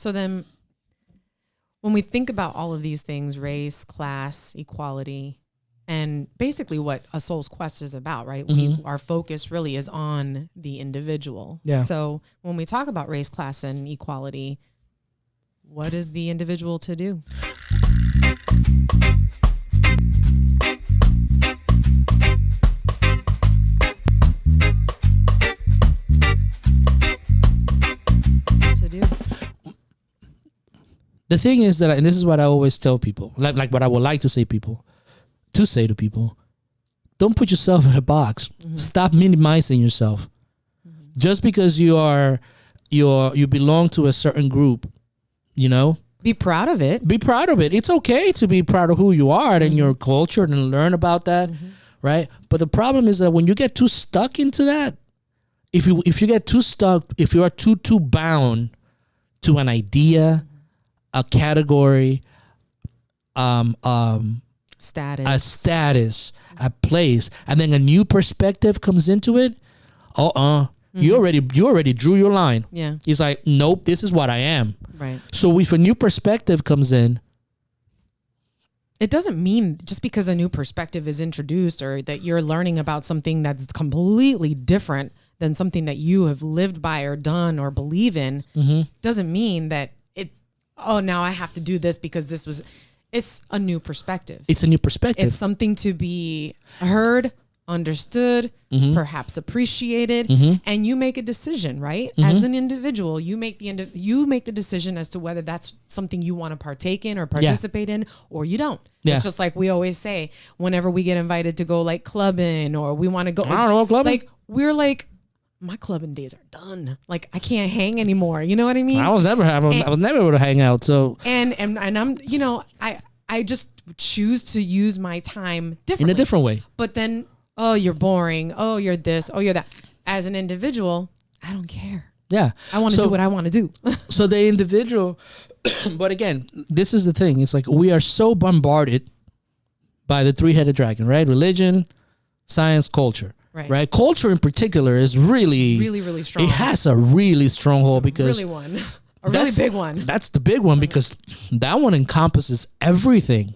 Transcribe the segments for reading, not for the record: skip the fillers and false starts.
So then when we think about all of these things, race, class, equality, and basically what A Soul's Quest is about, right? Our focus really is on the individual. Yeah. So when we talk about race, class, and equality, what is the individual to do? The thing is that, and this is what I always tell people, like what I would like to say to people, don't put yourself in a box. Stop minimizing yourself. Just because you belong to a certain group, you know, be proud of it. Be proud of it. It's okay to be proud of who you are and your culture and learn about that, right? But the problem is that when you get too stuck into that, if you get too stuck, if you are too bound to an idea, a category, status, a place, and then a new perspective comes into it, you already drew your line. Yeah. It's like, nope, this is what I am. Right. So if a new perspective comes in, it doesn't mean just because a new perspective is introduced or that you're learning about something that's completely different than something that you have lived by or done or believe in, doesn't mean that now I have to do this because it's a new perspective. It's a new perspective. It's something to be heard, understood, perhaps appreciated, and you make a decision, right? As an individual, you make the decision as to whether that's something you want to partake in or participate in, or you don't. Yeah. It's just like we always say, whenever we get invited to go like clubbing or we want to go, I don't know, clubbing. Like we're like, my clubbing days are done. Like I can't hang anymore. You know what I mean? I was never able to hang out. So and I'm, you know, I just choose to use my time differently. In a different way. But then, oh, you're boring. Oh, you're this. Oh, you're that. As an individual, I don't care. Yeah. I want to do what I want to do. So the individual, but again, this is the thing. It's like we are so bombarded by the three-headed dragon, right? Religion, science, culture. Right. Culture in particular is really strong. It has a really strong hold because really one. A really big one. That's the big one because that one encompasses everything.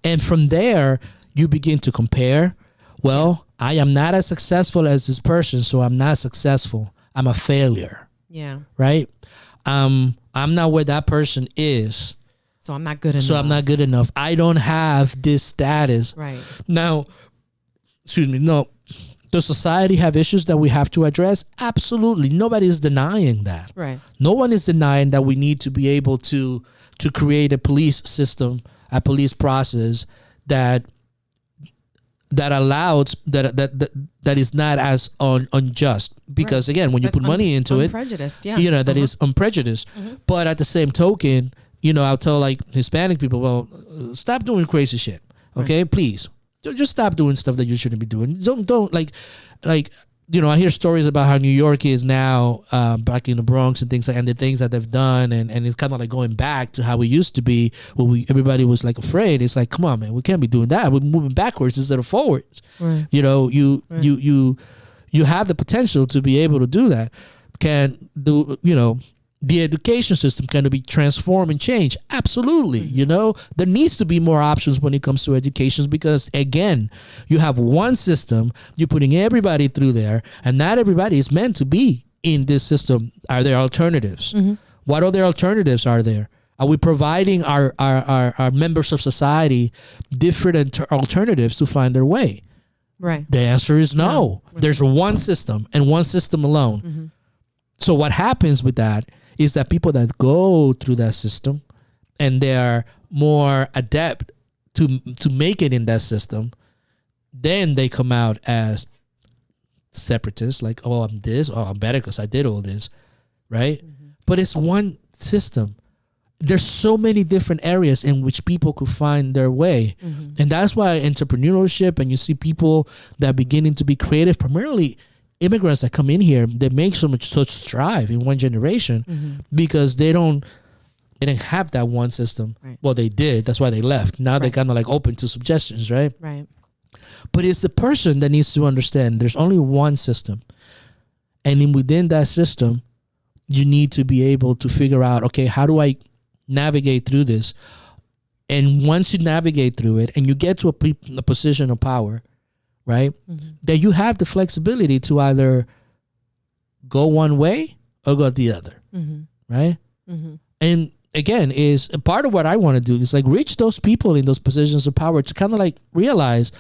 And from there, you begin to compare. Well, I am not as successful as this person, so I'm not successful. I'm a failure. Yeah. Right? I'm not where that person is. So I'm not good enough. I don't have this status. Right. Now, does society have issues that we have to address? Absolutely. Nobody is denying that. Right. No one is denying that we need to be able to create a police system, a police process that allows that is not as unjust. Because again, when you put money into it, unprejudiced, yeah. That is unprejudiced. But at the same token, I'll tell like Hispanic people, well, stop doing crazy shit. Okay, please. Just stop doing stuff that you shouldn't be doing. Don't like, I hear stories about how New York is now back in the Bronx and things like, and the things that they've done, and it's kind of like going back to how we used to be, where everybody was like afraid. It's like, come on, man, we can't be doing that. We're moving backwards instead of forwards. Right. You have the potential to be able to do that. The education system can be transformed and changed. Absolutely. There needs to be more options when it comes to education because, again, you have one system, you're putting everybody through there, and not everybody is meant to be in this system. Are there alternatives? What other alternatives are there? Are we providing our members of society different alternatives to find their way? Right. The answer is no. There's one system and one system alone. So what happens with that is that people that go through that system and they are more adept to make it in that system, then they come out as separatists, like, oh, I'm this, oh, I'm better because I did all this, right? But it's one system. There's so many different areas in which people could find their way. And that's why entrepreneurship, and you see people that are beginning to be creative, primarily immigrants that come in here, they make such strive in one generation because they didn't have that one system. Right. Well, they did. That's why they left. Now they're kind of like open to suggestions, right? Right. But it's the person that needs to understand there's only one system. And within that system, you need to be able to figure out, okay, how do I navigate through this? And once you navigate through it and you get to a position of power, right, that you have the flexibility to either go one way or go the other, right? And again, is part of what I want to do is like reach those people in those positions of power to kind of like realize,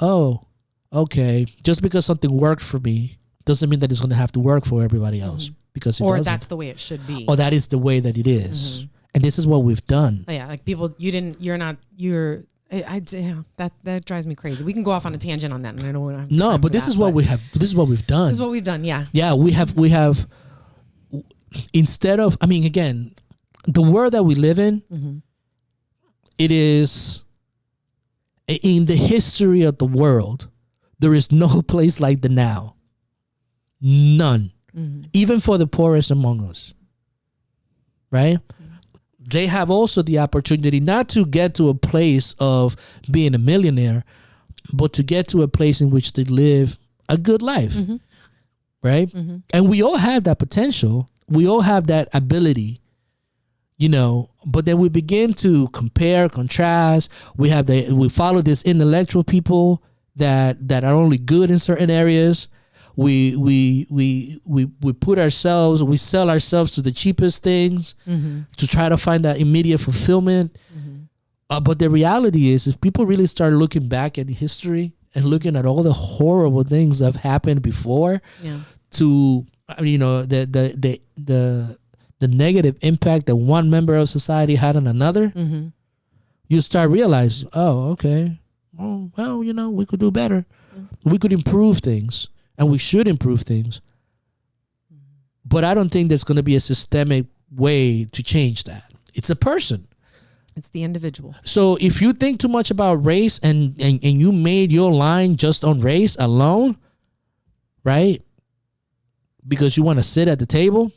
oh, okay, just because something worked for me doesn't mean that it's going to have to work for everybody else, because it or doesn't. that's the way it should be, or that is the way that it is. And this is what we've done. Yeah, like people, that drives me crazy. We can go off on a tangent on that, and I don't want to. No, but this is what we have. This is what we've done. This is what we've done. Yeah. Yeah, we have. Instead of, I mean, again, the world that we live in, it is in the history of the world. There is no place like the now. None, even for the poorest among us. Right. They have also the opportunity not to get to a place of being a millionaire, but to get to a place in which they live a good life, right? And we all have that potential. We all have that ability, you know, but then we begin to compare, contrast. We follow this intellectual people that are only good in certain areas. We put ourselves, we sell ourselves to the cheapest things to try to find that immediate fulfillment. But the reality is, if people really start looking back at history and looking at all the horrible things that have happened before, to, you know, the negative impact that one member of society had on another, you start realizing, oh, okay, well, you know, we could do better. We could improve things. And we should improve things. But I don't think there's going to be a systemic way to change that. It's a person. It's the individual. So if you think too much about race and you made your line just on race alone, right? Because you want to sit at the table.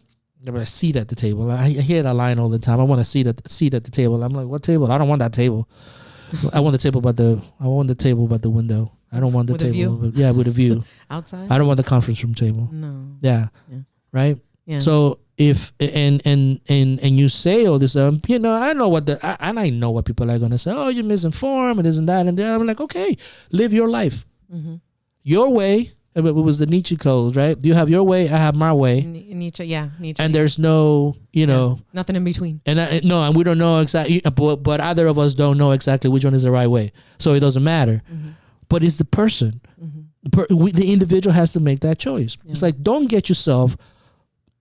I want a seat at the table. I hear that line all the time. I want a seat at the table. I'm like, what table? I don't want that table. I want the table by the window. I don't want the table. With a view. Outside? I don't want the conference room table. No. Yeah. Right? Yeah. So if and you say all this, you know, I know what I know what people are gonna say. Oh, you're misinformed and this and that and that. I'm like, okay, live your life. Your way. It was the Nietzsche code, right? You have your way, I have my way. Nietzsche. And there's no, you know, nothing in between. And we don't know exactly, but either of us don't know exactly which one is the right way. So it doesn't matter. But it's the person. The individual has to make that choice. It's like, don't get yourself,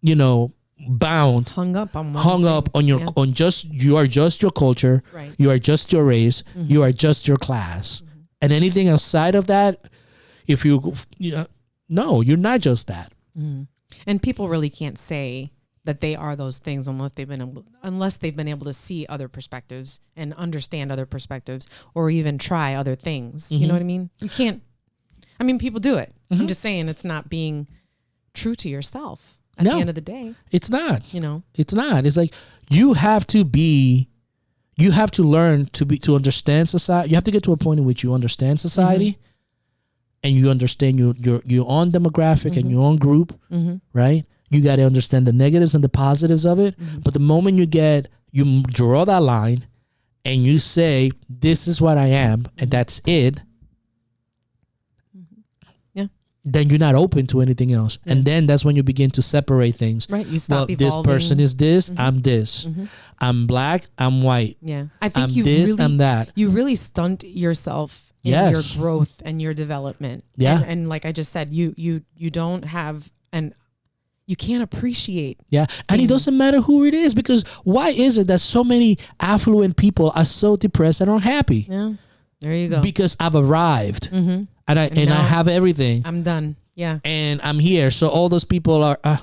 you know, bound, hung up on your on just you are just your culture. Right. You are just your race. You are just your class. And anything outside of that, if no, you're not just that. And people really can't say that they are those things unless they've been able to see other perspectives and understand other perspectives, or even try other things. You know what I mean? You can't. I mean, people do it. I'm just saying, it's not being true to yourself at the end of the day. It's not. You know, it's not. It's like you have to learn to understand society. You have to get to a point in which you understand society. And you understand your own demographic and your own group, right? You got to understand the negatives and the positives of it. But the moment you draw that line and you say, this is what I am, and that's it, then you're not open to anything else. And then that's when you begin to separate things. Right. You stop evolving. This person is this, I'm this. I'm black, I'm white. Yeah. I think I'm that. You really stunt yourself in your growth and your development. Yeah. And like I just said, you don't have you can't appreciate. Yeah. And it doesn't matter who it is, because why is it that so many affluent people are so depressed and unhappy? Yeah. There you go. Because I've arrived and I have everything. I'm done. Yeah. And I'm here. So all those people are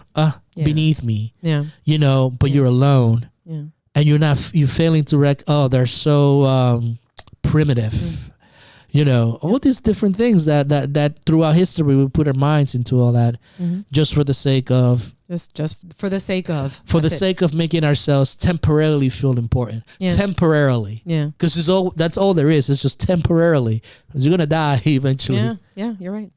beneath me. Yeah. You know, but you're alone. Yeah. And you're failing to they're so primitive. You know, all these different things that throughout history we put our minds into all that just for the sake of sake of making ourselves temporarily feel important. Temporarily. Yeah. Because that's all there is. It's just temporarily. Because you're gonna die eventually. Yeah. Yeah, you're right.